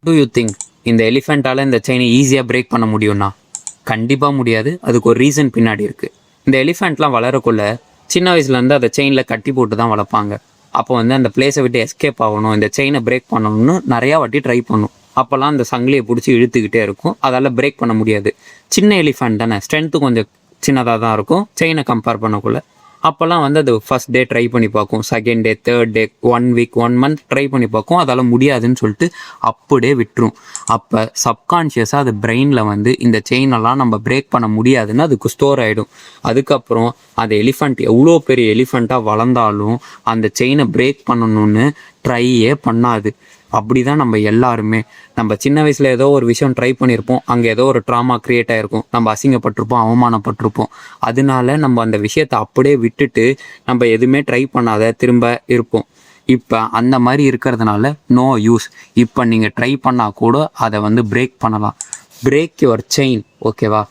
Two you think இந்த எலிஃபெண்ட்டால் இந்த செயினை ஈஸியாக பிரேக் பண்ண முடியும்னா? கண்டிப்பாக முடியாது. அதுக்கு ஒரு ரீசன் பின்னாடி இருக்குது. இந்த எலிஃபெண்ட்லாம் வளரக்குள்ள சின்ன வயசுலேருந்து அதை செயினில் கட்டி போட்டு தான் வளர்ப்பாங்க. அப்போ வந்து அந்த பிளேஸை விட்டு எஸ்கேப் ஆகணும், இந்த செயினை பிரேக் பண்ணணும்னு நிறையா வாட்டி ட்ரை பண்ணும். அப்போல்லாம் அந்த சங்கிலியை பிடிச்சி இழுத்துக்கிட்டே இருக்கும். அதால் பிரேக் பண்ண முடியாது. சின்ன எலிஃபெண்ட் தானே, ஸ்ட்ரென்த்து கொஞ்சம் சின்னதாக தான் இருக்கும் செயினை கம்பேர் பண்ணக்குள்ள. அப்போல்லாம் வந்து அது ஃபஸ்ட் டே ட்ரை பண்ணி பார்க்கும், second day, third day, 1 week 1 month try பண்ணி பார்க்கும். அதால் முடியாதுன்னு சொல்லிட்டு அப்படியே விட்டுரும். அப்போ சப்கான்ஷியஸாக அது பிரெயினில் வந்து இந்த செயினெல்லாம் நம்ம பிரேக் பண்ண முடியாதுன்னு அதுக்கு ஸ்டோர் ஆகிடும். அதுக்கப்புறம் அந்த எலிஃபெண்ட் எவ்வளோ பெரிய எலிஃபெண்ட்டாக வளர்ந்தாலும் அந்த செயினை பிரேக் பண்ணணும்னு ட்ரையே பண்ணாது. அப்படி தான் நம்ம எல்லாருமே. நம்ம சின்ன வயசில் ஏதோ ஒரு விஷயம் ட்ரை பண்ணியிருப்போம், அங்கே ஏதோ ஒரு ட்ராமா க்ரியேட் ஆகிருக்கும், நம்ம அசிங்கப்பட்டிருப்போம், அவமானப்பட்டிருப்போம். அதனால நம்ம அந்த விஷயத்தை அப்படியே விட்டுட்டு நம்ம எதுவுமே ட்ரை பண்ணாத திரும்ப இருப்போம். இப்போ அந்த மாதிரி இருக்கிறதுனால நோ யூஸ். இப்போ நீங்கள் ட்ரை பண்ணால் கூட அதை வந்து பிரேக் பண்ணலாம். பிரேக் யுவர் செயின், ஓகேவா?